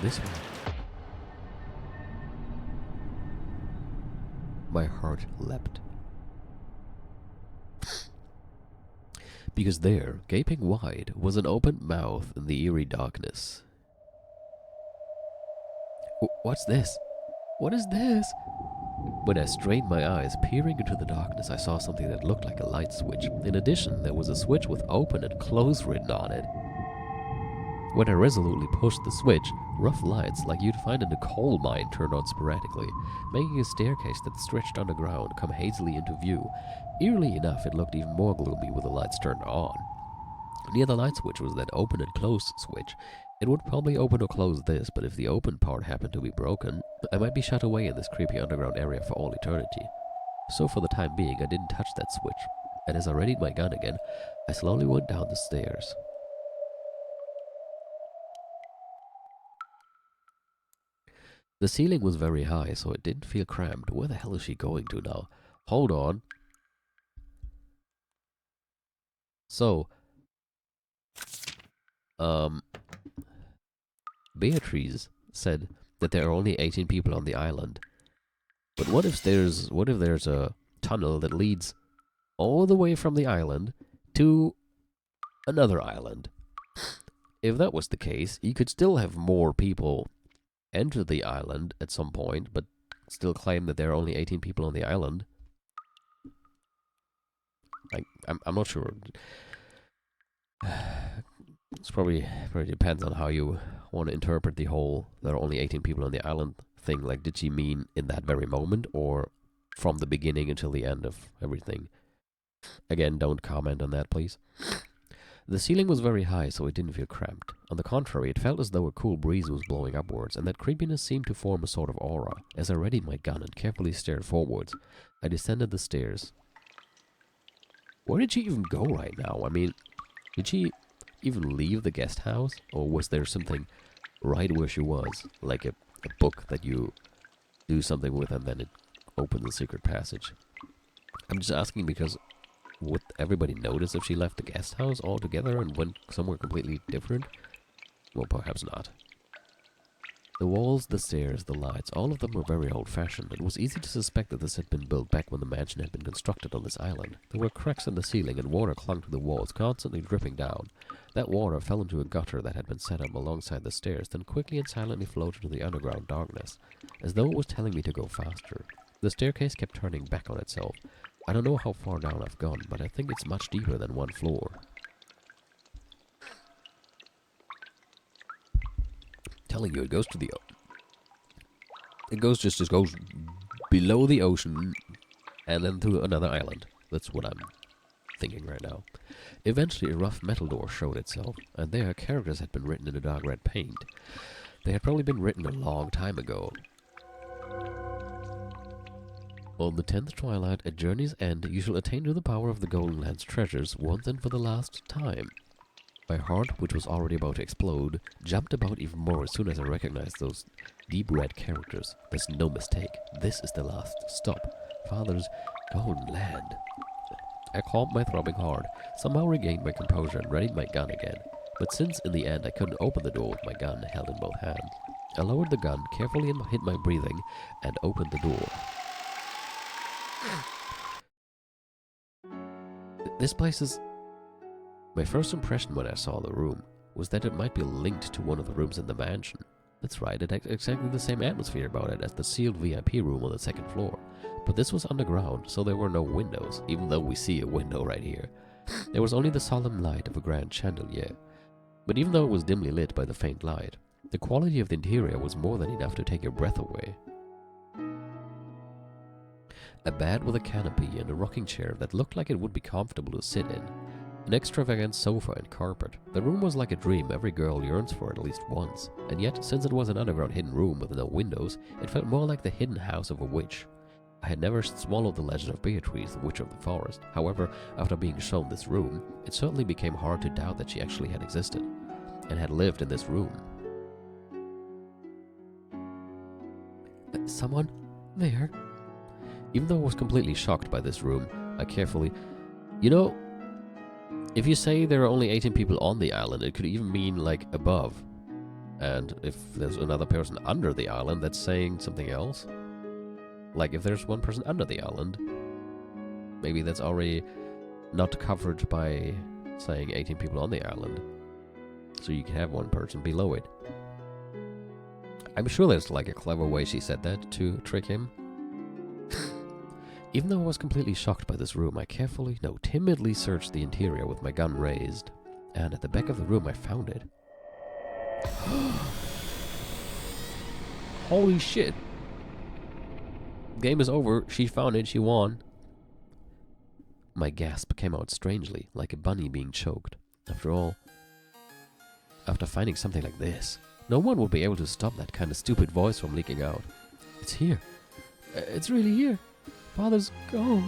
this way. My heart leapt. Because there, gaping wide, was an open mouth in the eerie darkness. What's this? What is this? When I strained my eyes, peering into the darkness, I saw something that looked like a light switch. In addition, there was a switch with open and close written on it. When I resolutely pushed the switch, rough lights like you'd find in a coal mine turned on sporadically, making a staircase that stretched underground come hazily into view. Eerily enough, it looked even more gloomy with the lights turned on. Near the light switch was that open and close switch. It would probably open or close this, but if the open part happened to be broken, I might be shut away in this creepy underground area for all eternity. So for the time being, I didn't touch that switch, and as I readied my gun again, I slowly went down the stairs. The ceiling was very high, so it didn't feel cramped. Where the hell is she going to now? Hold on. So, Beatrice said that there are only 18 people on the island. But what if there's a tunnel that leads all the way from the island to another island? If that was the case, you could still have more people enter the island at some point, but still claim that there are only 18 people on the island. I'm not sure. It's probably depends on how you want to interpret the whole there are only 18 people on the island thing. Like, did she mean in that very moment or from the beginning until the end of everything? Again, don't comment on that, please. The ceiling was very high, so it didn't feel cramped. On the contrary, it felt as though a cool breeze was blowing upwards, and that creepiness seemed to form a sort of aura. As I readied my gun and carefully stared forwards, I descended the stairs. Where did she even go right now? I mean, did she even leave the guest house? Or was there something right where she was? Like a book that you do something with and then it opens a secret passage? I'm just asking because would everybody notice if she left the guest house altogether and went somewhere completely different? Well, perhaps not. The walls, the stairs, the lights, all of them were very old-fashioned. It was easy to suspect that this had been built back when the mansion had been constructed on this island. There were cracks in the ceiling and water clung to the walls, constantly dripping down. That water fell into a gutter that had been set up alongside the stairs, then quickly and silently flowed into the underground darkness, as though it was telling me to go faster. The staircase kept turning back on itself. I don't know how far down I've gone, but I think it's much deeper than one floor. Telling you, it goes to the... It just goes below the ocean and then to another island. That's what I'm thinking right now. Eventually, a rough metal door showed itself, and there characters had been written in a dark red paint. They had probably been written a long time ago. On the 10th twilight, at journey's end, you shall attain to the power of the Golden Land's treasures once and for the last time. My heart, which was already about to explode, jumped about even more as soon as I recognized those deep red characters. There's no mistake. This is the last stop. Father's Golden Land. I calmed my throbbing heart, somehow regained my composure and readied my gun again. But since in the end I couldn't open the door with my gun held in both hands, I lowered the gun, carefully hid my breathing, and opened the door. This place is... My first impression when I saw the room was that it might be linked to one of the rooms in the mansion. That's right, it had exactly the same atmosphere about it as the sealed VIP room on the second floor. But this was underground, so there were no windows, even though we see a window right here. There was only the solemn light of a grand chandelier. But even though it was dimly lit by the faint light, the quality of the interior was more than enough to take your breath away. A bed with a canopy and a rocking chair that looked like it would be comfortable to sit in. An extravagant sofa and carpet. The room was like a dream every girl yearns for at least once. And yet, since it was an underground hidden room with no windows, it felt more like the hidden house of a witch. I had never swallowed the legend of Beatrice, the Witch of the Forest. However, after being shown this room, it certainly became hard to doubt that she actually had existed, and had lived in this room. Someone there? Even though I was completely shocked by this room, I carefully... You know, if you say there are only 18 people on the island, it could even mean, like, above. And if there's another person under the island that's saying something else, like if there's one person under the island, maybe that's already not covered by saying 18 people on the island. So you can have one person below it. I'm sure there's like a clever way she said that to trick him. Even though I was completely shocked by this room, I carefully, no, timidly searched the interior with my gun raised. And at the back of the room I found it. Holy shit. Game is over. She found it. She won. My gasp came out strangely, like a bunny being choked. After all, after finding something like this, no one would be able to stop that kind of stupid voice from leaking out. It's here. It's really here. Father's gold.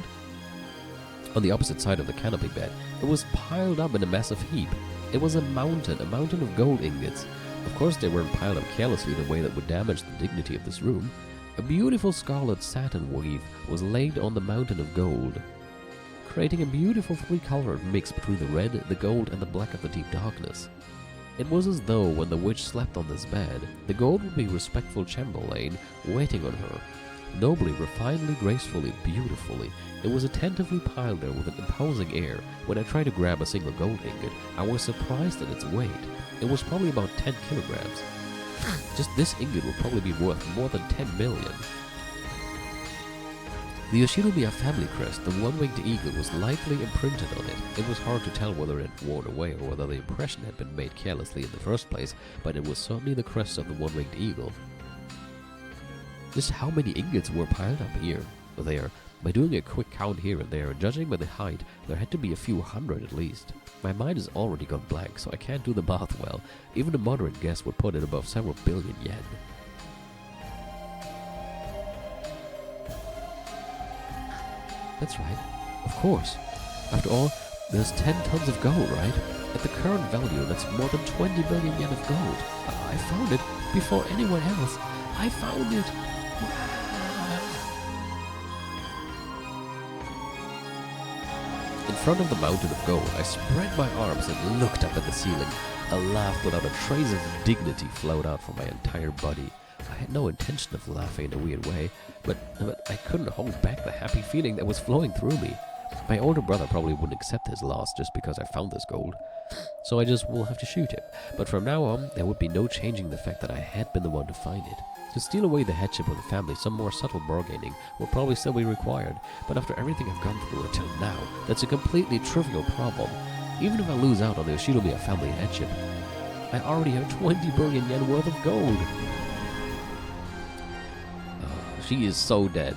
On the opposite side of the canopy bed, it was piled up in a massive heap. It was a mountain of gold ingots. Of course, they weren't piled up carelessly in a way that would damage the dignity of this room. A beautiful scarlet satin weave was laid on the mountain of gold, creating a beautiful three-colored mix between the red, the gold, and the black of the deep darkness. It was as though when the witch slept on this bed, the gold would be respectful chamberlain waiting on her. Nobly, refinedly, gracefully, beautifully, it was attentively piled there with an imposing air. When I tried to grab a single gold ingot, I was surprised at its weight. It was probably about 10 kilograms. Just this ingot would probably be worth more than 10 million. The Yoshinomiya family crest, the one-winged eagle, was lightly imprinted on it. It was hard to tell whether it had worn away or whether the impression had been made carelessly in the first place, but it was certainly the crest of the one-winged eagle. Just how many ingots were piled up here or there? By doing a quick count here and there, and judging by the height, there had to be a few hundred at least. My mind has already gone blank, so I can't do the math well. Even a moderate guess would put it above several billion yen. That's right. Of course. After all, there's 10 tons of gold, right? At the current value, that's more than 20 billion yen of gold. I found it before anyone else. I found it. In front of the mountain of gold, I spread my arms and looked up at the ceiling. A laugh without a trace of dignity flowed out from my entire body. I had no intention of laughing in a weird way, but I couldn't hold back the happy feeling that was flowing through me. My older brother probably wouldn't accept his loss just because I found this gold, so I just will have to shoot him. But from now on, there would be no changing the fact that I had been the one to find it. To steal away the headship of the family, some more subtle bargaining will probably still be required, but after everything I've gone through until now, that's a completely trivial problem. Even if I lose out on the Yoshinomiya family headship, I already have 20 billion yen worth of gold. She is so dead.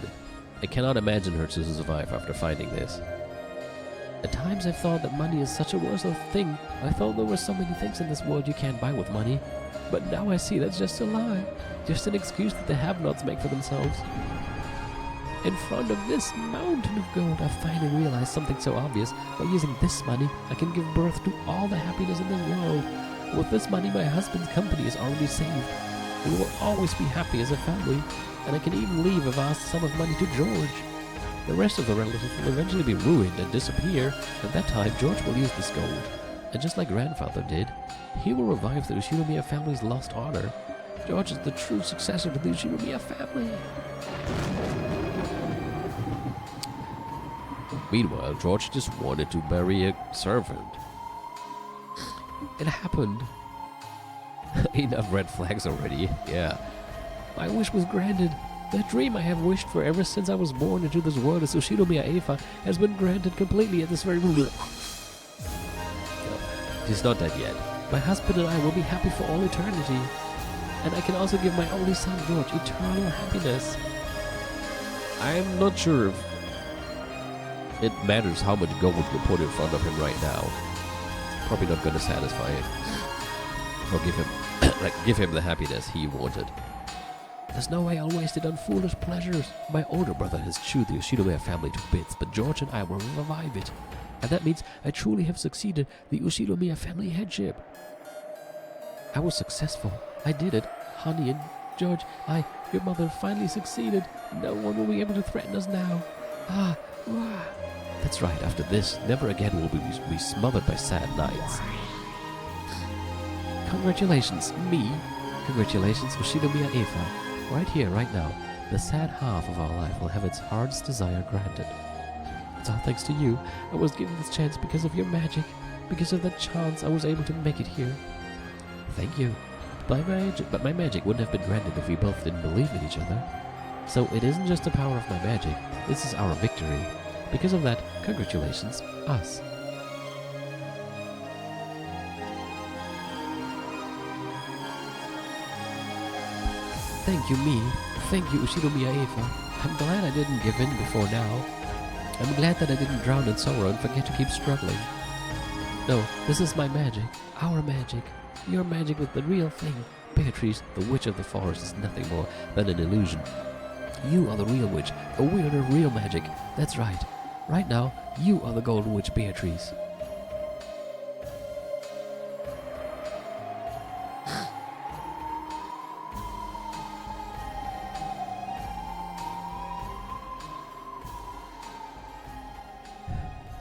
I cannot imagine her to survive after finding this. At times I've thought that money is such a worthless thing. I thought there were so many things in this world you can't buy with money. But now I see that's just a lie. Just an excuse that the have-nots make for themselves. In front of this mountain of gold, I finally realized something so obvious. By using this money, I can give birth to all the happiness in this world. With this money, my husband's company is already saved. We will always be happy as a family. And I can even leave a vast sum of money to George. The rest of the relatives will eventually be ruined and disappear. At that time, George will use this gold. And just like grandfather did, he will revive the Yoshinomiya family's lost honor. George is the true successor to the Yoshinomiya family. Meanwhile, George just wanted to bury a servant. It happened. Enough red flags already, yeah. My wish was granted. The dream I have wished for ever since I was born into this world as Yoshinomiya Eifa has been granted completely at this very moment. She's not dead yet. My husband and I will be happy for all eternity. And I can also give my only son, George, eternal happiness. I'm not sure if it matters how much gold you put in front of him right now. Probably not going to satisfy him. Or give him, give him the happiness he wanted. There's no way I'll waste it on foolish pleasures. My older brother has chewed the Yoshinomiya family to bits, but George and I will revive it. And that means I truly have succeeded the Yoshinomiya family headship. I was successful. I did it. Honey and George, your mother finally succeeded. No one will be able to threaten us now. That's right. After this, never again will we be smothered by sad nights. Congratulations, me. Congratulations, Ushinomiya Eva. Right here, right now, the sad half of our life will have its heart's desire granted. It's all thanks to you. I was given this chance because of your magic. Because of that chance, I was able to make it here. Thank you. But my magic wouldn't have been granted if we both didn't believe in each other. So it isn't just the power of my magic. This is our victory. Because of that, congratulations, us. Thank you, me. Thank you, Ushinomiya Eva. I'm glad I didn't give in before now. I'm glad that I didn't drown in sorrow and forget to keep struggling. No, this is my magic. Our magic. Your magic was the real thing. Beatrice, the witch of the forest, is nothing more than an illusion. You are the real witch, a weirder real magic. That's right. Right now, you are the golden witch, Beatrice.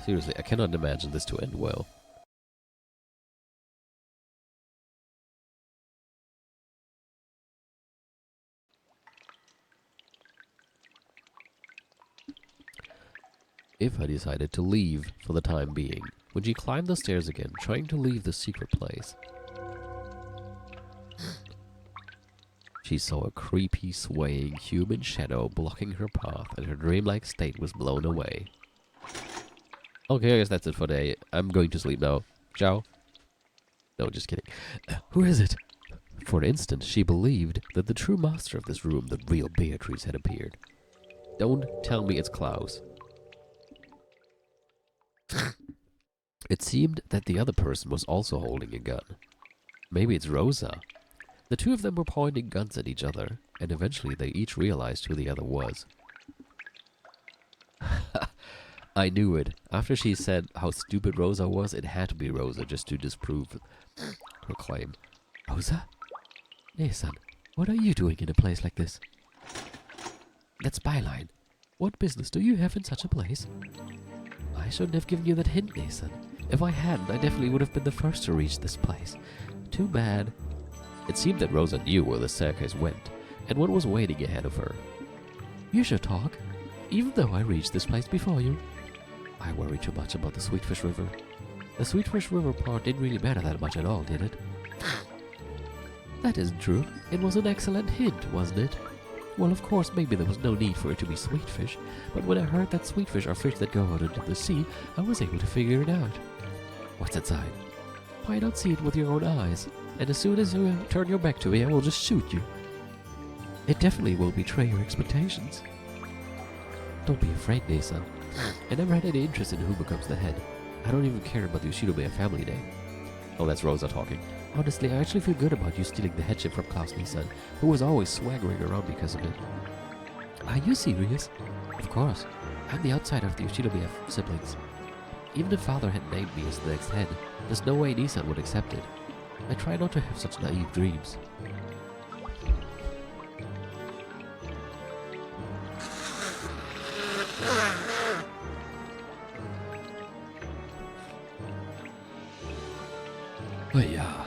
Seriously, I cannot imagine this to end well. Eva decided to leave for the time being. When she climbed the stairs again, trying to leave the secret place, she saw a creepy, swaying human shadow blocking her path, and her dreamlike state was blown away. Okay, I guess that's it for today. I'm going to sleep now. Ciao. No, just kidding. Who is it? For an instant, she believed that the true master of this room, the real Beatrice, had appeared. Don't tell me it's Klaus. It seemed that the other person was also holding a gun. Maybe it's Rosa. The two of them were pointing guns at each other, and eventually they each realized who the other was. I knew it. After she said how stupid Rosa was, it had to be Rosa just to disprove her claim. Rosa? Nei-san, what are you doing in a place like this? That's byline. What business do you have in such a place? I shouldn't have given you that hint, Nei-san. If I hadn't, I definitely would have been the first to reach this place. Too bad. It seemed that Rosa knew where the staircase went, and what was waiting ahead of her. You should talk, even though I reached this place before you. I worry too much about the Sweetfish River. The Sweetfish River part didn't really matter that much at all, did it? That isn't true. It was an excellent hint, wasn't it? Well, of course, maybe there was no need for it to be sweetfish, but when I heard that sweetfish are fish that go out into the sea, I was able to figure it out. What's that sign? Why not see it with your own eyes? And as soon as you turn your back to me, I will just shoot you. It definitely will betray your expectations. Don't be afraid, Nei-san. I never had any interest in who becomes the head. I don't even care about the Ushinomiya family name. Oh, that's Rosa talking. Honestly, I actually feel good about you stealing the headship from Klaus Nei-san, who was always swaggering around because of it. Are you serious? Of course. I'm the outsider of the Ushinomiya siblings. Even if father had named me as the next head, there's no way Nei-san would accept it. I try not to have such naive dreams. Oh yeah.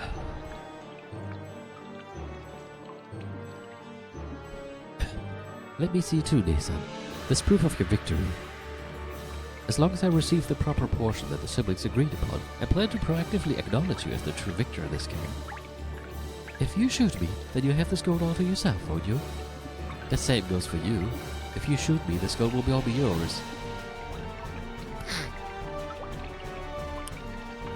Let me see too, Nei-san. This proof of your victory. As long as I receive the proper portion that the siblings agreed upon, I plan to proactively acknowledge you as the true victor in this game. If you shoot me, then you have this gold all to yourself, won't you? The same goes for you. If you shoot me, this gold will all be yours.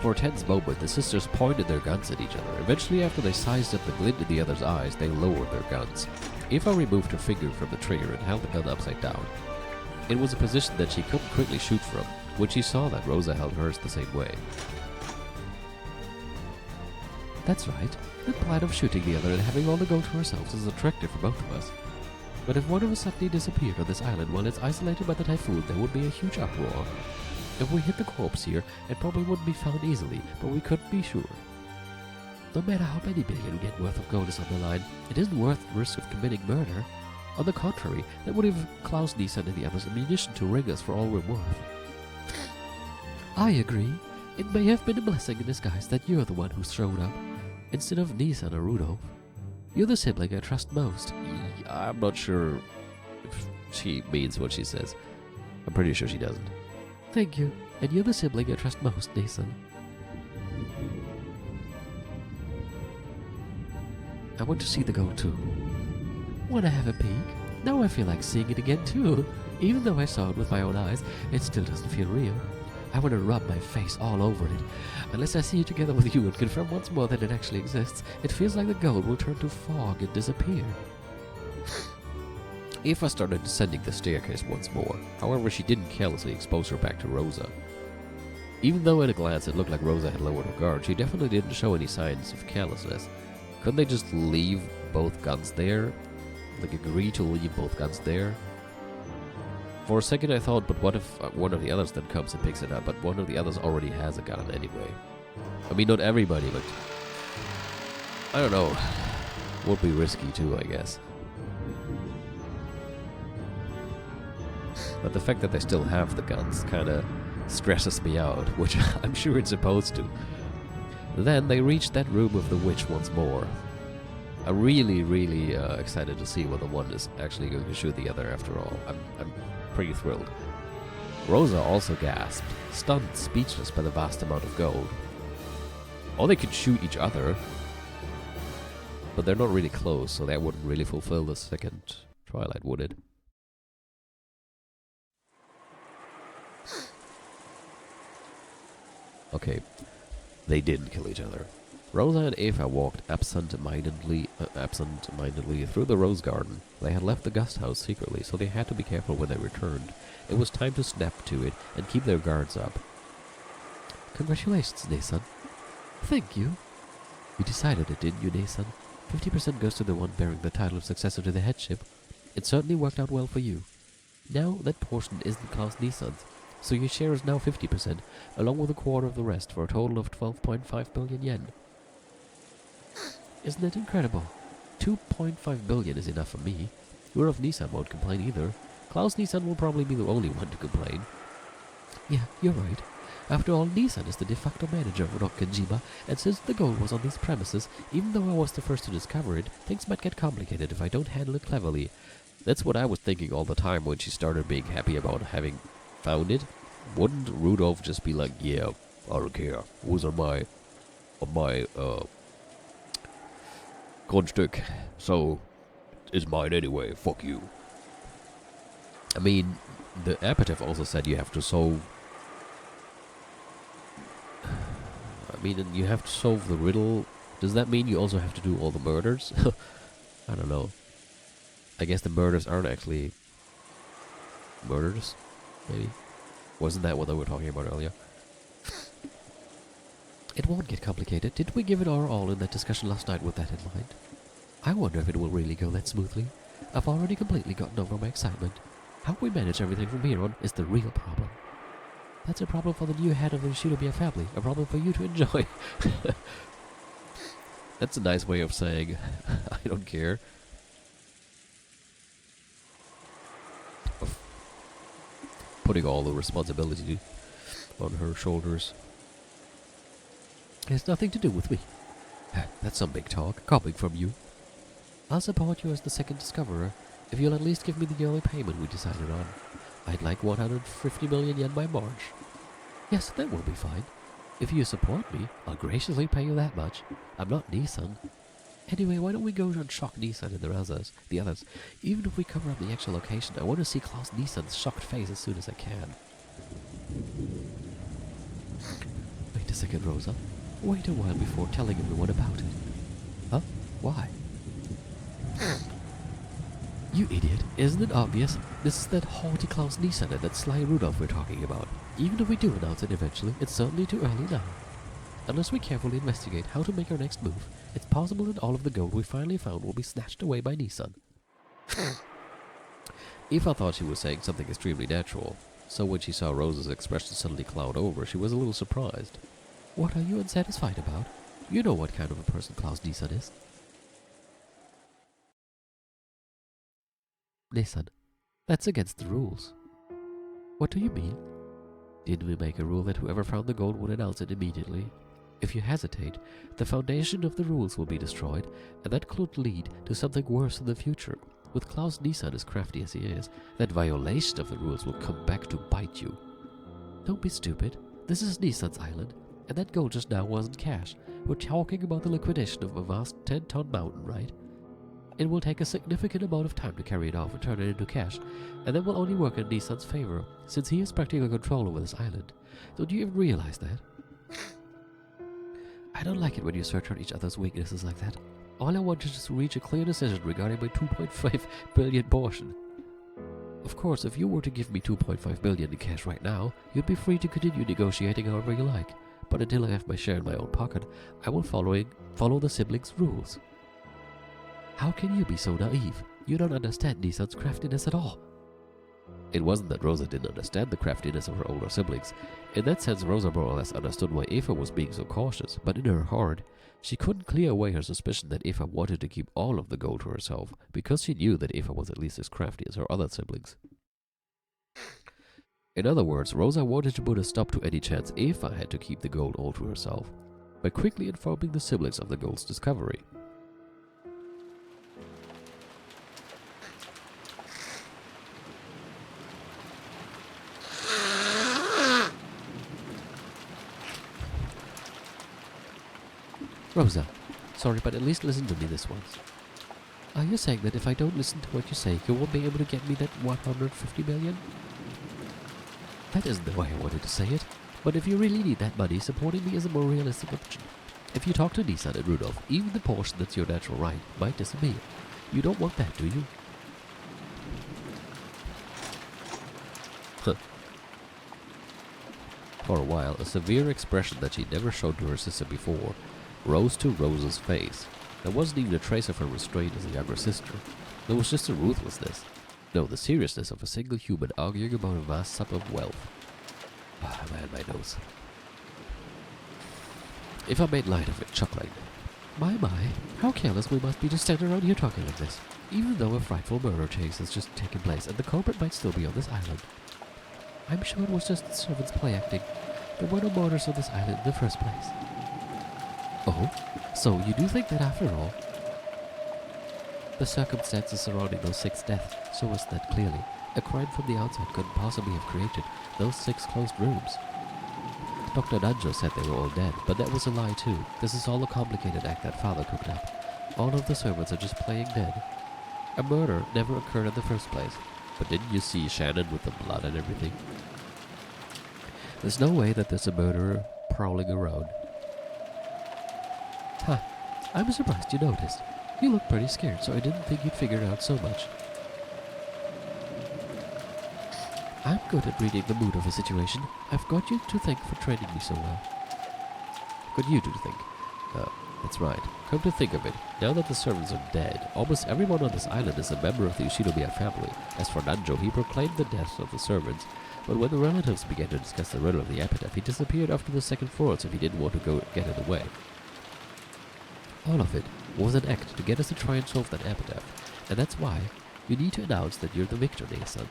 For a tense moment, the sisters pointed their guns at each other. Eventually, after they sized up the glint in the other's eyes, they lowered their guns. Eva removed her finger from the trigger and held the gun upside down. It was a position that she couldn't quickly shoot from, when she saw that Rosa held hers the same way. That's right. The plan of shooting the other and having all the gold to ourselves is attractive for both of us. But if one of us suddenly disappeared on this island while it's isolated by the typhoon, there would be a huge uproar. If we hit the corpse here, it probably wouldn't be found easily, but we couldn't be sure. No matter how many million yen worth of gold is on the line, it isn't worth the risk of committing murder. On the contrary, that would give Klaus Nei-san and the others ammunition to ring us for all we're worth. I agree. It may have been a blessing in disguise that you're the one who showed up, instead of Nei-san or Rudolph. You're the sibling I trust most. I'm not sure if she means what she says. I'm pretty sure she doesn't. Thank you. And you're the sibling I trust most, Nathan. I want to see the gold too. Wanna have a peek? Now I feel like seeing it again too. Even though I saw it with my own eyes, it still doesn't feel real. I want to rub my face all over it. Unless I see it together with you and confirm once more that it actually exists, it feels like the gold will turn to fog and disappear. Eva started descending the staircase once more. However, she didn't carelessly expose her back to Rosa. Even though at a glance it looked like Rosa had lowered her guard, she definitely didn't show any signs of carelessness. Couldn't they just leave both guns there? Like, agree to leave both guns there? For a second I thought, but what if one of the others then comes and picks it up? But one of the others already has a gun anyway. I mean, not everybody, but... I don't know. Would be risky too, I guess. But the fact that they still have the guns kinda stresses me out, which I'm sure it's supposed to. Then they reached that room with the witch once more. I'm really excited to see whether one is actually going to shoot the other after all. I'm pretty thrilled. Rosa also gasped, stunned, speechless by the vast amount of gold. Or they could shoot each other, but they're not really close, so that wouldn't really fulfill the second Twilight, would it? Okay, they didn't kill each other. Rosa and Eva walked absent-mindedly through the rose garden. They had left the guest house secretly, so they had to be careful when they returned. It was time to snap to it and keep their guards up. Congratulations, Nathan. Thank you. You decided it, didn't you, Nathan? 50% goes to the one bearing the title of successor to the headship. It certainly worked out well for you. Now, that portion isn't Klaus Nissan's, so your share is now 50%, along with a quarter of the rest, for a total of 12.5 billion yen. Isn't that incredible? 2.5 billion is enough for me. Rudolf Nissan won't complain either. Klaus Nissan will probably be the only one to complain. Yeah, you're right. After all, Nissan is the de facto manager of Rock Kanjima, and since the gold was on these premises, even though I was the first to discover it, things might get complicated if I don't handle it cleverly. That's what I was thinking all the time when she started being happy about having found it. Wouldn't Rudolf just be like, yeah, I don't care. It was on my Grundstück, so it's mine anyway, fuck you. I mean, the epitaph also said you have to solve... I mean, you have to solve the riddle. Does that mean you also have to do all the murders? I don't know. I guess the murders aren't actually... murders? Maybe? Wasn't that what they were talking about earlier? It won't get complicated. Didn't we give it our all in that discussion last night with that in mind? I wonder if it will really go that smoothly. I've already completely gotten over my excitement. How we manage everything from here on is the real problem. That's a problem for the new head of the Shinomiya family. A problem for you to enjoy. That's a nice way of saying, I don't care. Of putting all the responsibility on her shoulders. It has nothing to do with me. That's some big talk, coming from you. I'll support you as the second discoverer, if you'll at least give me the yearly payment we decided on. I'd like 150 million yen by March. Yes, that will be fine. If you support me, I'll graciously pay you that much. I'm not Nissan. Anyway, why don't we go and shock Nissan and the others? Even if we cover up the actual location, I want to see Klaus Nissan's shocked face as soon as I can. Wait a second, Rosa. Wait a while before telling everyone about it. Huh? Why? You idiot. Isn't it obvious? This is that haughty Klaus Nissan and that sly Rudolph we're talking about. Even if we do announce it eventually, it's certainly too early now. Unless we carefully investigate how to make our next move, it's possible that all of the gold we finally found will be snatched away by Nissan. Eva thought she was saying something extremely natural, so when she saw Rosa's expression suddenly cloud over, she was a little surprised. What are you unsatisfied about? You know what kind of a person Klaus Nissan is. Nissan, that's against the rules. What do you mean? Didn't we make a rule that whoever found the gold would announce it immediately? If you hesitate, the foundation of the rules will be destroyed, and that could lead to something worse in the future. With Klaus Nissan as crafty as he is, that violation of the rules will come back to bite you. Don't be stupid. This is Nissan's island, and that gold just now wasn't cash. We're talking about the liquidation of a vast 10-ton mountain, right? It will take a significant amount of time to carry it off and turn it into cash, and that will only work in Nissan's favor, since he has practical control over this island. Don't you even realize that? I don't like it when you search out each other's weaknesses like that. All I want is to reach a clear decision regarding my 2.5 billion portion. Of course, if you were to give me 2.5 billion in cash right now, you'd be free to continue negotiating however you like. But until I have my share in my own pocket, I will follow the siblings' rules. How can you be so naive? You don't understand Nissan's craftiness at all. It wasn't that Rosa didn't understand the craftiness of her older siblings. In that sense, Rosa more or less understood why Eva was being so cautious, but in her heart, she couldn't clear away her suspicion that Eva wanted to keep all of the gold to herself, because she knew that Eva was at least as crafty as her other siblings. In other words, Rosa wanted to put a stop to any chance Eva had to keep the gold all to herself, by quickly informing the siblings of the gold's discovery. Rosa, sorry, but at least listen to me this once. Are you saying that if I don't listen to what you say, you won't be able to get me that 150 million? That isn't the way I wanted to say it, but if you really need that money, supporting me is a more realistic option. If you talk to Nissan and Rudolph, even the portion that's your natural right might disappear. You don't want that, do you? Huh. For a while, a severe expression that she'd never shown to her sister before rose to Rosa's face. There wasn't even a trace of her restraint as a younger sister. There was just a ruthlessness. No, the seriousness of a single human arguing about a vast sum of wealth. Ah, man, my nose. If I made light of it, chuckling. My, how careless we must be to stand around here talking like this, even though a frightful murder chase has just taken place and the culprit might still be on this island. I'm sure it was just the servants play acting. There were no murders on this island in the first place. Oh, so you do think that after all? The circumstances surrounding those 6 deaths show us that clearly. A crime from the outside couldn't possibly have created those 6 closed rooms. Dr. Nanjo said they were all dead, but that was a lie too. This is all a complicated act that father cooked up. All of the servants are just playing dead. A murder never occurred in the first place. But didn't you see Shannon with the blood and everything? There's no way that there's a murderer prowling around. Huh, I'm surprised you noticed. You look pretty scared, so I didn't think you'd figure it out so much. I'm good at reading the mood of a situation. I've got you to thank for training me so well. Got you to think. That's right. Come to think of it, now that the servants are dead, almost everyone on this island is a member of the Ushinomiya family. As for Nanjo, he proclaimed the deaths of the servants, but when the relatives began to discuss the riddle of the epitaph, he disappeared after the second floor as if he didn't want to go get in the way. All of it was an act to get us to try and solve that epitaph, and that's why you need to announce that you're the victor, Nathan.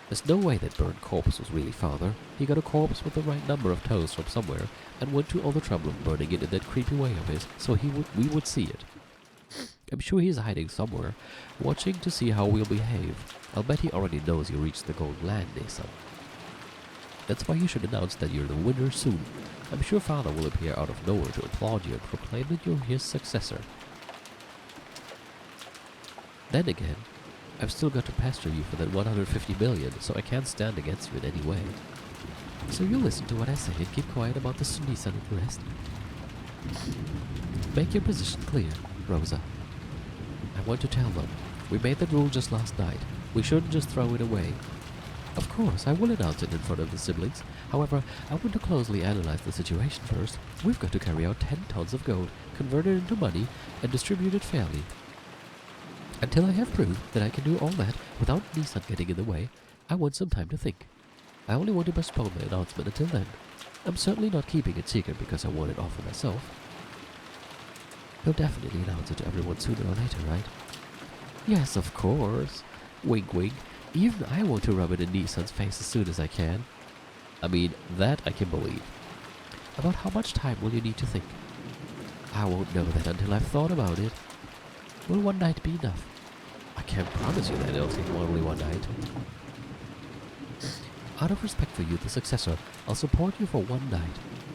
There's no way that Burned Corpse was really father. He got a corpse with the right number of toes from somewhere, and went to all the trouble of burning it in that creepy way of his, so we would see it. I'm sure he's hiding somewhere, watching to see how we'll behave. I'll bet he already knows you reached the Gold Land, Nathan. That's why you should announce that you're the winner soon. I'm sure father will appear out of nowhere to applaud you and proclaim that you're his successor. Then again, I've still got to pester you for that 150 million, so I can't stand against you in any way. So you'll listen to what I say and keep quiet about the Sunisa and the rest. Make your position clear, Rosa. I want to tell them. We made the rule just last night. We shouldn't just throw it away. Of course, I will announce it in front of the siblings. However, I want to closely analyze the situation first. We've got to carry out 10 tons of gold, convert it into money, and distribute it fairly. Until I have proof that I can do all that without Nissan getting in the way, I want some time to think. I only want to postpone my announcement until then. I'm certainly not keeping it secret because I want it all for myself. You'll definitely announce it to everyone sooner or later, right? Yes, of course. Wink wink. Even I want to rub it in Nissan's face as soon as I can. I mean, that I can believe. About how much time will you need to think? I won't know that until I've thought about it. Will one night be enough? I can't promise you that, Elsie. Only one night. Out of respect for you, the successor, I'll support you for one night.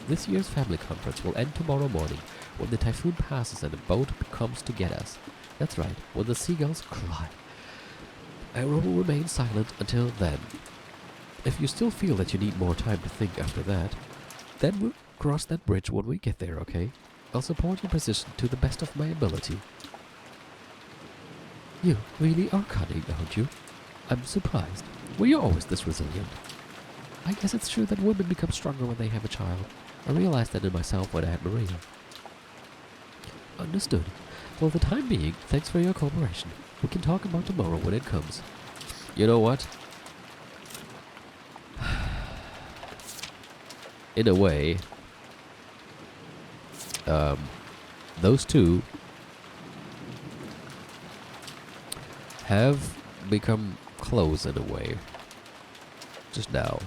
This year's family conference will end tomorrow morning, when the typhoon passes and a boat comes to get us. That's right, when the seagulls cry. I will remain silent until then. If you still feel that you need more time to think after that, then we'll cross that bridge when we get there, okay? I'll support your position to the best of my ability. You really are cunning, aren't you? I'm surprised. Were you always this resilient? I guess it's true that women become stronger when they have a child. I realized that in myself when I had Maria. Understood. For the time being, thanks for your cooperation. We can talk about tomorrow when it comes. You know what? In a way, those two have become close in a way. Just now.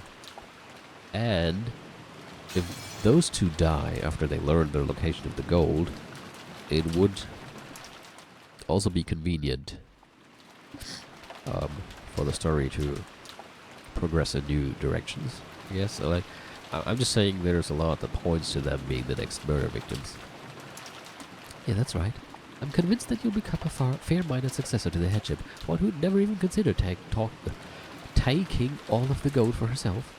And if those two die after they learn the location of the gold, it would also be convenient for the story to progress in new directions. Yes, like I'm just saying there's a lot that points to them being the next murder victims. Yeah, that's right. I'm convinced that you'll become a fair-minded successor to the headship, one who'd never even consider taking all of the gold for herself.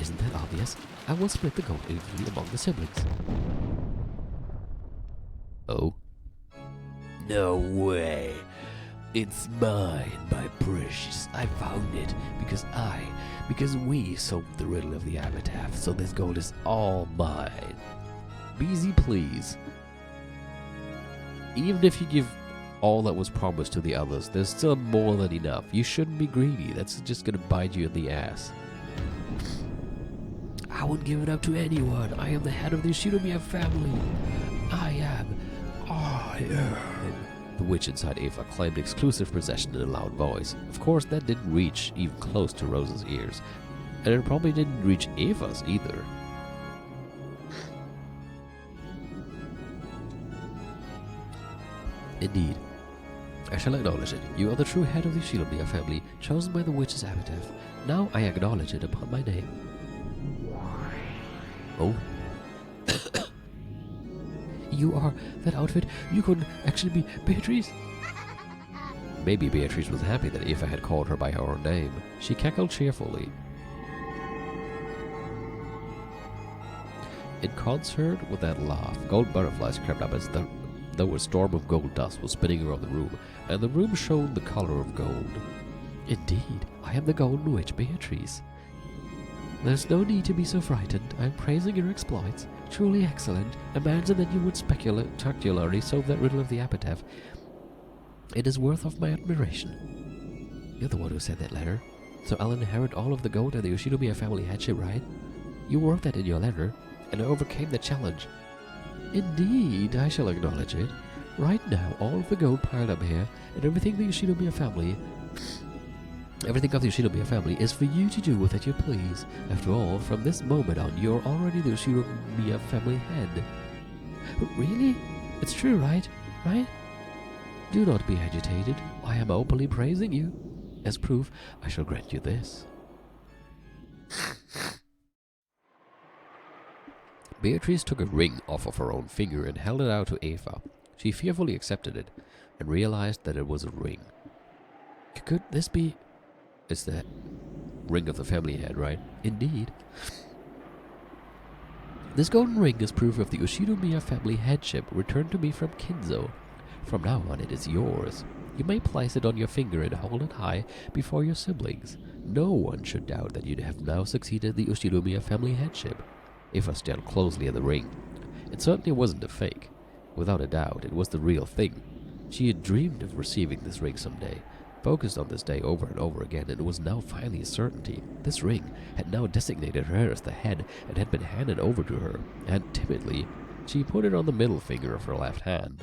Isn't that obvious? I will split the gold evenly among the siblings. Oh? No way. It's mine, my precious. I found it because we solved the riddle of the epitaph, so this gold is all mine. Be easy, please. Even if you give all that was promised to the others, there's still more than enough. You shouldn't be greedy. That's just gonna bite you in the ass. I wouldn't give it up to anyone. I am the head of the Shinomiya family. I am. The witch inside Eva claimed exclusive possession in a loud voice. Of course, that didn't reach even close to Rose's ears. And it probably didn't reach Eva's either. Indeed. I shall acknowledge it. You are the true head of the Shinomiya family, chosen by the witch's epitaph. Now I acknowledge it upon my name. Oh. You are that outfit. You couldn't actually be Beatrice. Maybe Beatrice was happy that Eva had called her by her own name. She cackled cheerfully. In concert with that laugh, gold butterflies crept up as though a storm of gold dust was spinning around the room, and the room shone the color of gold. Indeed, I am the Golden Witch, Beatrice. There's no need to be so frightened. I am praising your exploits. Truly excellent. Imagine that you would spectacularly solve that riddle of the epitaph. It is worth of my admiration. You're the one who sent that letter. So I'll inherit all of the gold and the Ushinomiya family headship, right? You wrote that in your letter, and I overcame the challenge. Indeed, I shall acknowledge it. Right now, all of the gold piled up here, and everything of the Ushinomiya family is for you to do with it you please. After all, from this moment on, you're already the Ushinomiya family head. Really? It's true, right? Right? Do not be agitated. I am openly praising you. As proof, I shall grant you this. Beatrice took a ring off of her own finger and held it out to Eva. She fearfully accepted it and realized that it was a ring. Could this be... It's the ring of the family head, right? Indeed. This golden ring is proof of the Ushinomiya family headship returned to me from Kinzo. From now on, it is yours. You may place it on your finger and hold it high before your siblings. No one should doubt that you have now succeeded the Ushinomiya family headship. Eva stared closely at the ring. It certainly wasn't a fake. Without a doubt, it was the real thing. She had dreamed of receiving this ring someday, focused on this day over and over again, and it was now finally a certainty. This ring had now designated her as the head and had been handed over to her, and timidly, she put it on the middle finger of her left hand.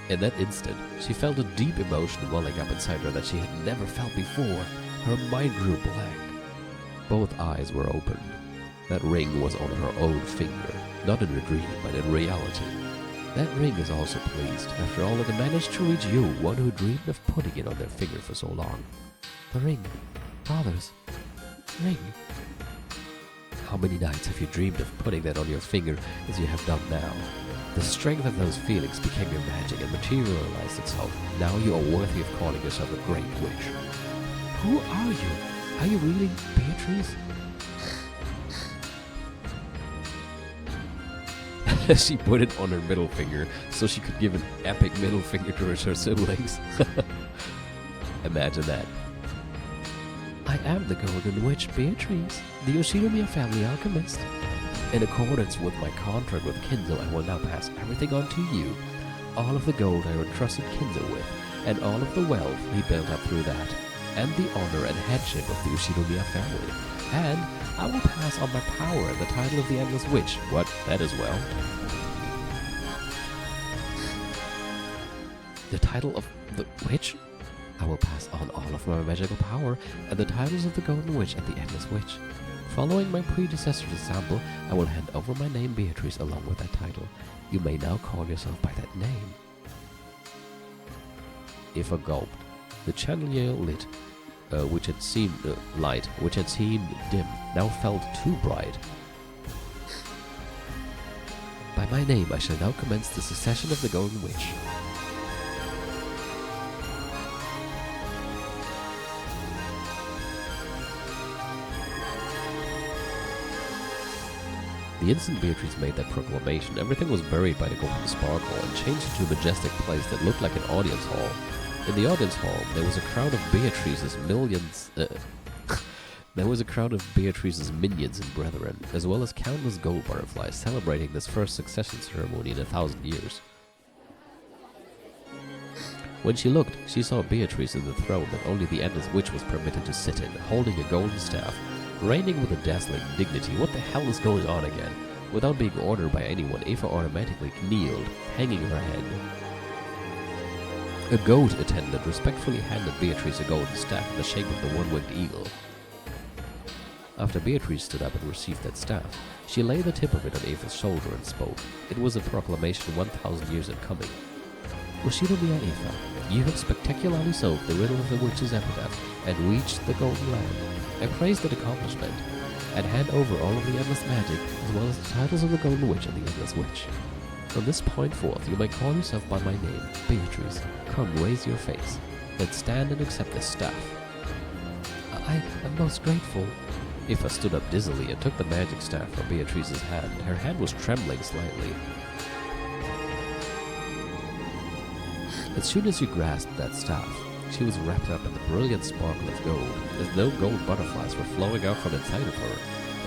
In that instant, she felt a deep emotion welling up inside her that she had never felt before. Her mind grew blank. Both eyes were open. That ring was on her own finger, not in a dream, but in reality. That ring is also pleased. After all, it managed to reach you, one who dreamed of putting it on their finger for so long. The ring. Father's ring. How many nights have you dreamed of putting that on your finger as you have done now? The strength of those feelings became your magic and materialized itself. Now you are worthy of calling yourself a great witch. Who are you? Are you really Beatrice? She put it on her middle finger so she could give an epic middle finger to her siblings. Imagine that. I am the Golden Witch Beatrice, the Yoshinomiya family alchemist. In accordance with my contract with Kinzo, I will now pass everything on to you. All of the gold I entrusted Kinzo with, and all of the wealth he built up through that, and the honor and headship of the Yoshinomiya family. And I will pass on my power and the title of the Endless Witch. What? That as well. The title of the Witch? I will pass on all of my magical power and the titles of the Golden Witch and the Endless Witch. Following my predecessor's example, I will hand over my name Beatrice along with that title. You may now call yourself by that name. Ifa gulped. The chandelier lit, which had seemed dim, now felt too bright. By my name, I shall now commence the succession of the Golden Witch. The instant Beatrice made that proclamation, everything was buried by the golden sparkle and changed into a majestic place that looked like an audience hall. In the audience hall, there was a crowd of Beatrice's minions and brethren, as well as countless gold butterflies celebrating this first succession ceremony in 1,000 years. When she looked, she saw Beatrice in the throne that only the Endless Witch was permitted to sit in, holding a golden staff, reigning with a dazzling dignity. What the hell is going on again? Without being ordered by anyone, Aoife automatically kneeled, hanging her head. A goat attendant respectfully handed Beatrice a golden staff in the shape of the one-winged eagle. After Beatrice stood up and received that staff, she laid the tip of it on Aoife's shoulder and spoke. It was a proclamation 1,000 years in coming. Yoshinomiya Aoife, you have spectacularly solved the riddle of the witch's epitaph and reached the Golden Land. I praise that accomplishment, and hand over all of the endless magic, as well as the titles of the Golden Witch and the Endless Witch. From this point forth, you may call yourself by my name, Beatrice. Come, raise your face. Then stand and accept this staff. I am most grateful. Aoife stood up dizzily and took the magic staff from Beatrice's hand. Her hand was trembling slightly. As soon as she grasped that staff, she was wrapped up in the brilliant sparkle of gold, as though gold butterflies were flowing out from inside of her.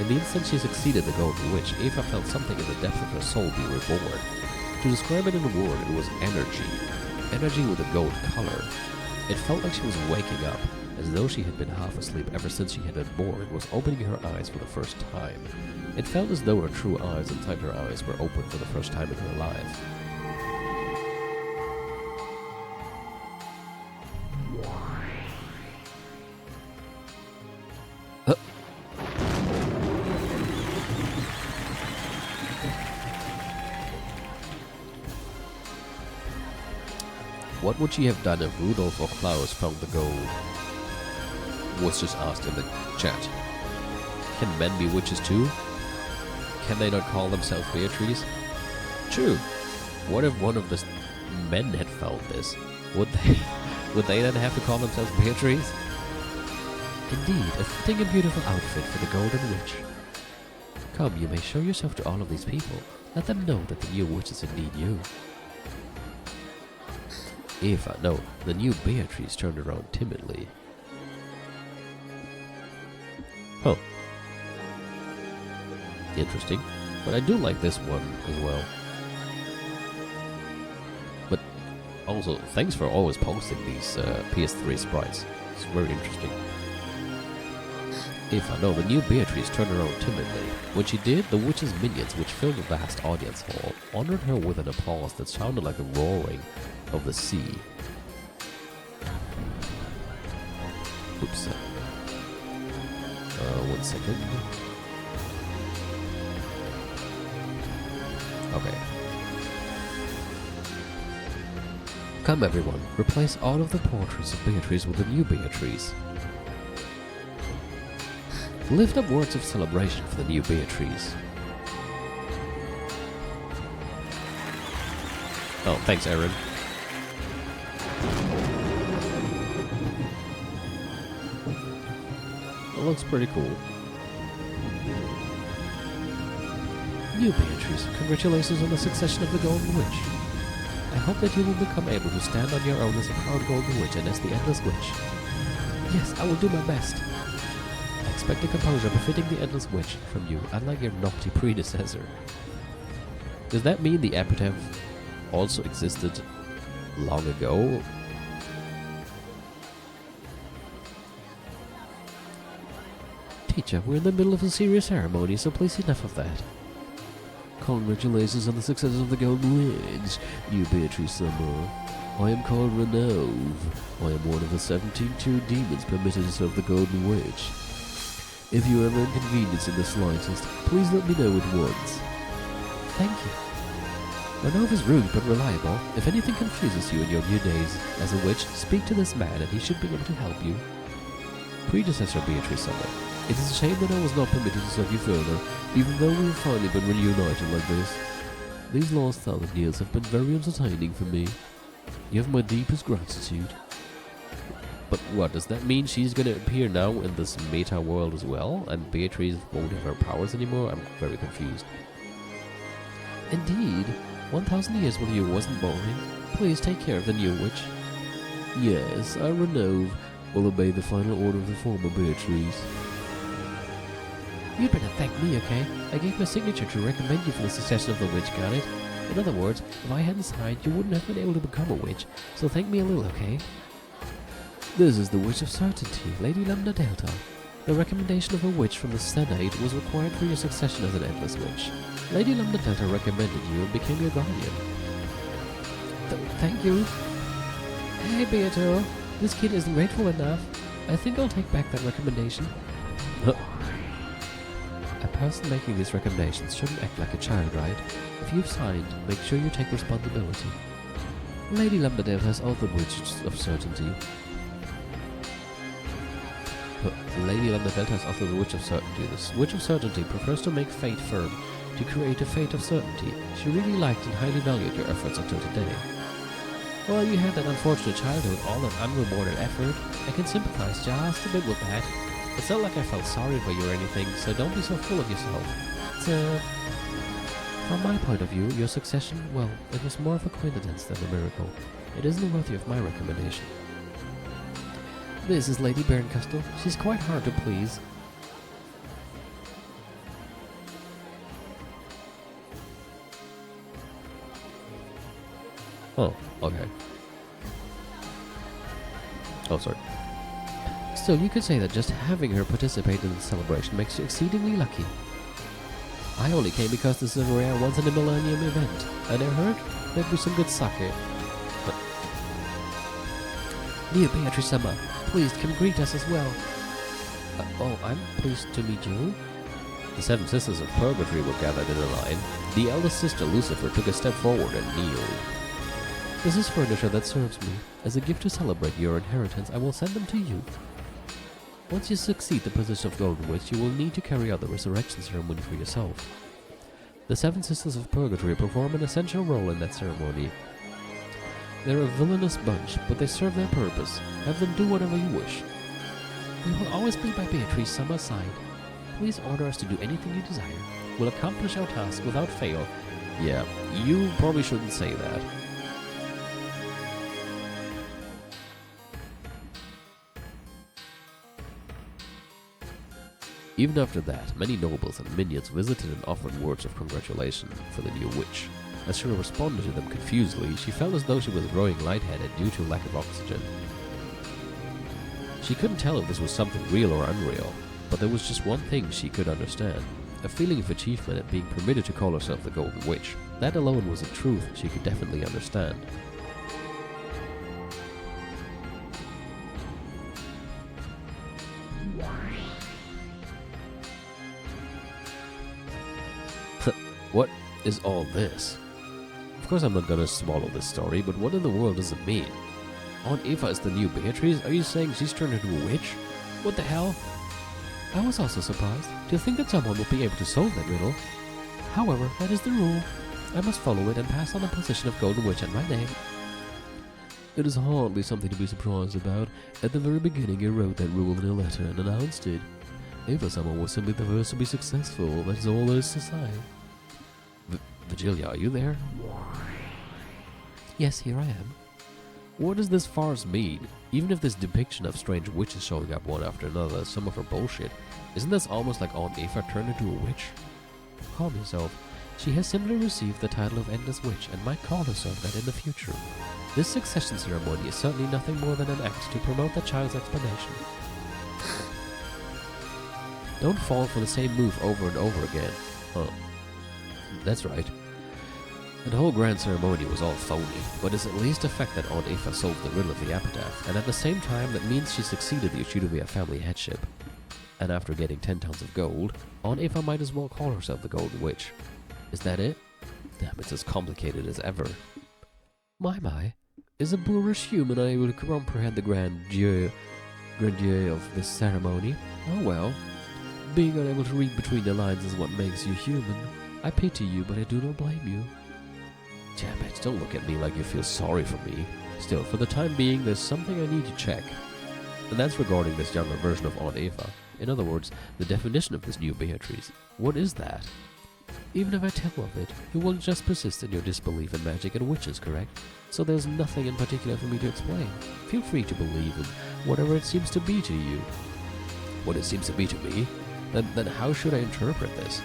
In the instant she succeeded the Golden Witch, Aoife felt something in the depth of her soul be reborn. To describe it in a word, it was energy. Energy with a gold color. It felt like she was waking up, as though she had been half asleep ever since she had been born and was opening her eyes for the first time. It felt as though her true eyes inside her eyes were open for the first time in her life. What would she have done if Rudolph or Klaus found the gold? Was just asked in the chat. Can men be witches too? Can they not call themselves Beatrice? True. What if one of the men had found this? Would they then have to call themselves Beatrice? Indeed, a fitting and beautiful outfit for the Golden Witch. Come, you may show yourself to all of these people. Let them know that the new witch is indeed you. Aoife, no, the new Beatrice turned around timidly. Oh. Interesting. But I do like this one as well. But also, thanks for always posting these PS3 sprites. It's very interesting. Aoife, no, the new Beatrice turned around timidly. When she did, the witch's minions, which filled the vast audience hall, honored her with an applause that sounded like the roaring of the sea. Oops. 1 second. Okay. Come everyone, replace all of the portraits of Beatrice with a new Beatrice. Lift up words of celebration for the new Beatrice. Oh, thanks, Aaron. It looks pretty cool. New Beatrice, congratulations on the succession of the Golden Witch. I hope that you will become able to stand on your own as a proud Golden Witch and as the Endless Witch. Yes, I will do my best. I expect a composure befitting the Endless Witch from you, unlike your naughty predecessor. Does that mean the epitaph also existed long ago? Teacher, we're in the middle of a serious ceremony, so please enough of that. Congratulations on the success of the Golden Witch, new Beatrice Summer. I am called Renove. I am one of the 17 true demons permitted to serve the Golden Witch. If you are inconvenienced in the slightest, please let me know at once. Thank you. Renove is rude but reliable. If anything confuses you in your new days as a witch, speak to this man and he should be able to help you. Predecessor Beatrice Summer. It is a shame that I was not permitted to serve you further, even though we have finally been reunited like this. These last 1,000 years have been very entertaining for me. You have my deepest gratitude. But what, does that mean she's gonna appear now in this meta world as well, and Beatrice won't have her powers anymore? I'm very confused. Indeed, 1,000 years with you wasn't boring. Please take care of the new witch. Yes, aRdW will obey the final order of the former Beatrice. You'd better thank me, okay? I gave my signature to recommend you for the succession of the witch, got it? In other words, if I hadn't signed, you wouldn't have been able to become a witch, so thank me a little, okay? This is the Witch of Certainty, Lady Lambda Delta. The recommendation of a witch from the Senate was required for your succession as an Endless Witch. Lady Lambda Delta recommended you and became your guardian. Thank you. Hey, Beato, this kid isn't grateful enough. I think I'll take back that recommendation. A person making these recommendations shouldn't act like a child, right? If you've signed, make sure you take responsibility. Lady Lambda Delta has all the Witches of Certainty. Lady Lambda Delta has also the Witch of Certainty. This Witch of Certainty prefers to make fate firm, to create a fate of certainty. She really liked and highly valued your efforts until today. Well, you had that unfortunate childhood, all that unrewarded effort. I can sympathize just a bit with that. It's not like I felt sorry for you or anything, so don't be so full of yourself. From my point of view, your succession, well, it was more of a coincidence than a miracle. It isn't worthy of my recommendation. This is Lady Berncastle. She's quite hard to please. Oh, okay. Oh, sorry. So you could say that just having her participate in the celebration makes you exceedingly lucky. I only came because this is a rare once-in-a-millennium event, and I heard there'd be some good sake. But dear Beatrice Summer, please come greet us as well. Oh, I'm pleased to meet you. The 7 sisters of Purgatory were gathered in a line. The eldest sister, Lucifer, took a step forward and kneeled. This is furniture that serves me. As a gift to celebrate your inheritance, I will send them to you. Once you succeed the position of Golden Witch, you will need to carry out the resurrection ceremony for yourself. The 7 sisters of Purgatory perform an essential role in that ceremony. They're a villainous bunch, but they serve their purpose. Have them do whatever you wish. We will always be by Beatrice Summer's side. Please order us to do anything you desire. We'll accomplish our task without fail. Yeah, you probably shouldn't say that. Even after that, many nobles and minions visited and offered words of congratulation for the new witch. As she responded to them confusedly, she felt as though she was growing lightheaded due to lack of oxygen. She couldn't tell if this was something real or unreal, but there was just one thing she could understand. A feeling of achievement at being permitted to call herself the Golden Witch. That alone was a truth she could definitely understand. What is all this? Of course I'm not gonna swallow this story, but what in the world does it mean? Aunt Eva is the new Beatrice? Are you saying she's turned into a witch? What the hell? I was also surprised to think that someone would be able to solve that riddle. However, that is the rule. I must follow it and pass on the position of Golden Witch and my name. It is hardly something to be surprised about. At the very beginning you wrote that rule in a letter and announced it. Eva Summer was simply the first to be successful, that's all there is to say. Virgilia, are you there? Yes, here I am. What does this farce mean? Even if this depiction of strange witches showing up one after another is some of her bullshit, isn't this almost like Aunt Eva turned into a witch? Calm yourself. She has simply received the title of Endless Witch and might call herself that in the future. This succession ceremony is certainly nothing more than an act to promote the child's explanation. Don't fall for the same move over and over again. Huh. That's right. The whole grand ceremony was all phony, but it's at least a fact that Aunt Eva solved the riddle of the epitaph, and at the same time that means she succeeded the Uchidomiya family headship. And after getting 10 tons of gold, Aunt Eva might as well call herself the Golden Witch. Is that it? Damn, it's as complicated as ever. My. Is a boorish human unable to comprehend the grandeur of this ceremony? Oh well. Being unable to read between the lines is what makes you human. I pity you, but I do not blame you. Damn it, don't look at me like you feel sorry for me. Still, for the time being, there's something I need to check. And that's regarding this younger version of Aunt Eva. In other words, the definition of this new Beatrice. What is that? Even if I tell of it, you will just persist in your disbelief in magic and witches, correct? So there's nothing in particular for me to explain. Feel free to believe in whatever it seems to be to you. What it seems to be to me? Then how should I interpret this?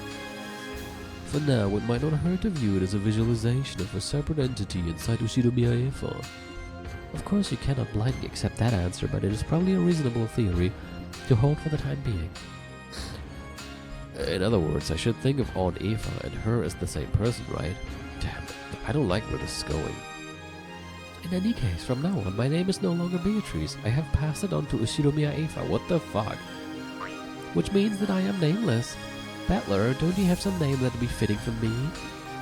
For now, it might not hurt to view it as a visualization of a separate entity inside Uchidomiya Eva. Of course, you cannot blindly accept that answer, but it is probably a reasonable theory to hold for the time being. In other words, I should think of Aunt Eva and her as the same person, right? Damn, I don't like where this is going. In any case, from now on, my name is no longer Beatrice. I have passed it on to Uchidomiya Eva. What the fuck? Which means that I am nameless. Battler, don't you have some name that would be fitting for me?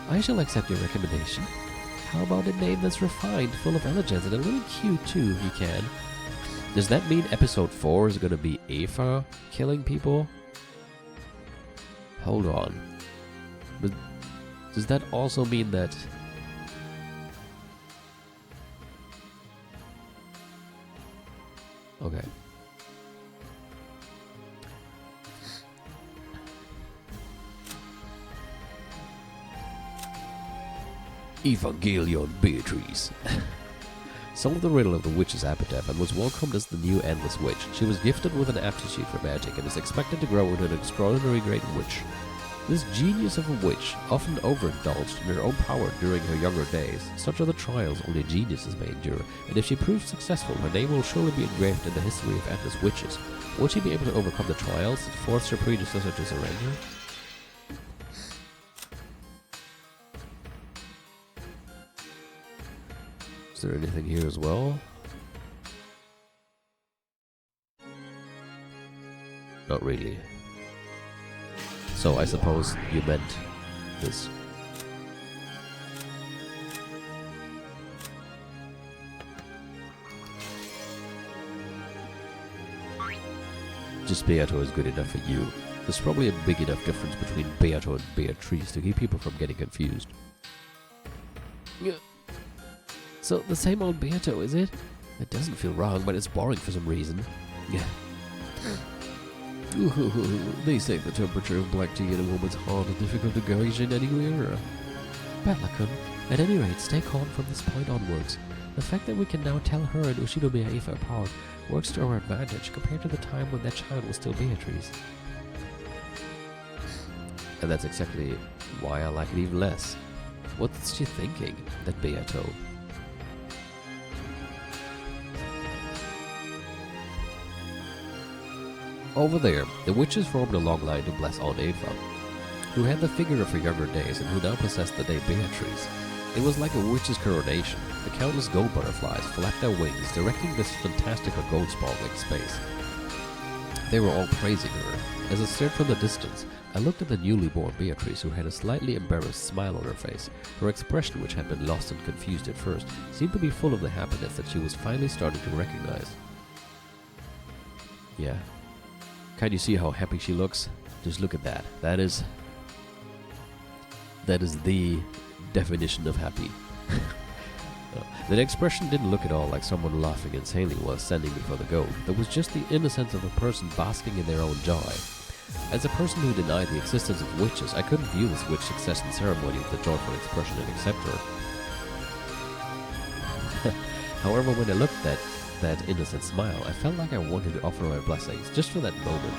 I shall accept your recommendation. How about a name that's refined, full of elegance, and a little cute too, if you can? Does that mean episode 4 is gonna be Eva killing people? Hold on. But does that also mean that... Okay. Evangelion Beatrice solved the riddle of the witch's epitaph and was welcomed as the new Endless Witch. She was gifted with an aptitude for magic and is expected to grow into an extraordinary great witch. This genius of a witch often overindulged in her own power during her younger days. Such are the trials only geniuses may endure, and if she proves successful, her name will surely be engraved in the history of Endless Witches. Will she be able to overcome the trials that forced her predecessor to surrender? Is there anything here as well? Not really. So I suppose you meant this. Just Beato is good enough for you. There's probably a big enough difference between Beato and Beatrice to keep people from getting confused. So, the same old Beato, is it? It doesn't feel wrong, but it's boring for some reason. Yeah. They say the temperature of black tea in a woman's heart is difficult to gauge in anywhere. Batlakun, at any rate, stay calm from this point onwards. The fact that we can now tell her and Uchidomiya Eva apart works to our advantage compared to the time when that child was still Beatrice. And that's exactly why I like it even less. What's she thinking, that Beato? Over there, the witches formed a long line to bless Aunt Eva, who had the figure of her younger days and who now possessed the name Beatrice. It was like a witch's coronation. The countless gold butterflies flapped their wings, directing this fantastical gold sparkling space. They were all praising her. As I stared from the distance, I looked at the newly born Beatrice, who had a slightly embarrassed smile on her face. Her expression, which had been lost and confused at first, seemed to be full of the happiness that she was finally starting to recognize. Yeah. Can you see how happy she looks? Just look at that. That is the definition of happy. That expression didn't look at all like someone laughing insanely while standing before the goat. There was just the innocence of a person basking in their own joy. As a person who denied the existence of witches, I couldn't view this witch succession ceremony with a joyful expression and accept her. However, when I looked at that innocent smile, I felt like I wanted to offer my blessings just for that moment.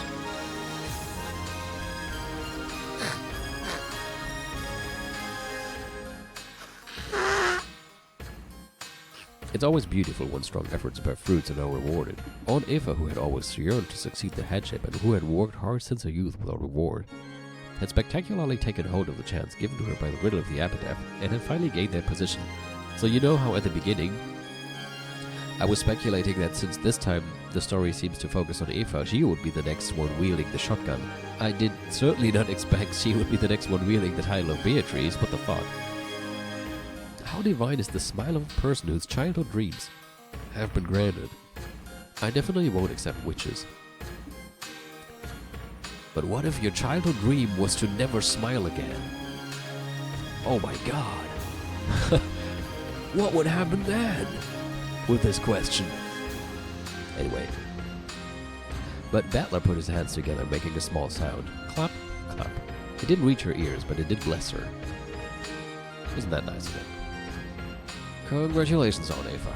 It's always beautiful when strong efforts bear fruits and are rewarded. Aunt Eva, who had always yearned to succeed the headship and who had worked hard since her youth without reward, had spectacularly taken hold of the chance given to her by the riddle of the aRdW and had finally gained that position. So you know how at the beginning I was speculating that since this time the story seems to focus on Eva, she would be the next one wielding the shotgun. I did certainly not expect she would be the next one wielding the title of Beatrice. What the fuck? How divine is the smile of a person whose childhood dreams have been granted? I definitely won't accept witches. But what if your childhood dream was to never smile again? Oh my god. What would happen then with this question? Anyway. But Battler put his hands together, making a small sound. Clap, clap. It didn't reach her ears, but it did bless her. Isn't that nice of him? Congratulations, Aunt Eva.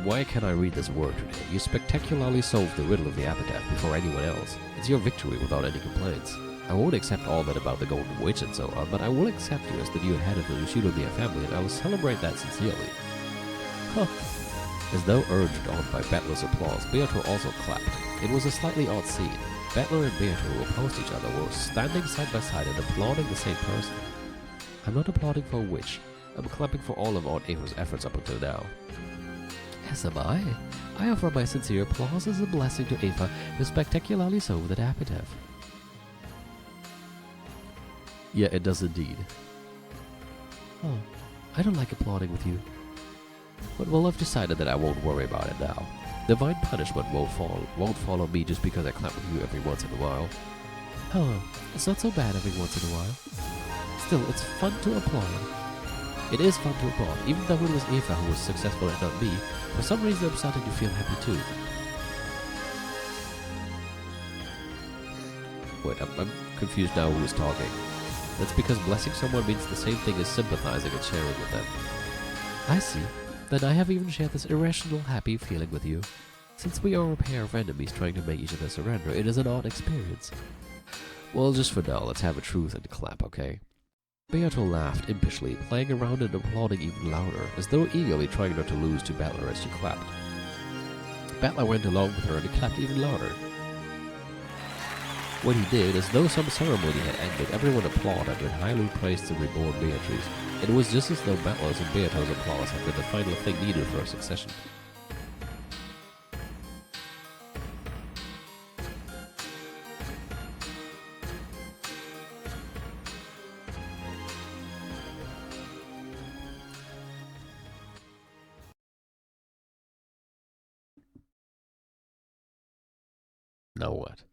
Why can't I read this word today? You spectacularly solved the riddle of the aRdW before anyone else. It's your victory without any complaints. I won't accept all that about the Golden Witch and so on, but I will accept you as the new head of the Ushilomia family, and I will celebrate that sincerely. Huh. As though urged on by Battler's applause, Beatrice also clapped. It was a slightly odd scene. Battler and Beatrice, who opposed each other, were standing side by side and applauding the same person. I'm not applauding for a witch. I'm clapping for all of Aunt Eva's efforts up until now. As am I. I offer my sincere applause as a blessing to Eva, who spectacularly solved that aRdW. Yeah, it does indeed. Oh, I don't like applauding with you. But well, I've decided that I won't worry about it now. Divine punishment won't fall on me just because I clap with you every once in a while. Oh, it's not so bad every once in a while. Still, it's fun to applaud. It is fun to applaud, even though it was Eva who was successful and not me. For some reason I'm starting to feel happy too. Wait, I'm confused now who is talking. That's because blessing someone means the same thing as sympathizing and sharing with them. I see. Then I have even shared this irrational happy feeling with you. Since we are a pair of enemies trying to make each other surrender, it is an odd experience. Well, just for now, let's have a truce and clap, okay? Beatrice laughed impishly, playing around and applauding even louder, as though eagerly trying not to lose to Battler as she clapped. Battler went along with her and he clapped even louder. When he did, as though some ceremony had ended, everyone applauded and highly praised the reborn Beatrice. It was just as though Battler's and Beatrice's applause had been the final thing needed for a succession. Now what?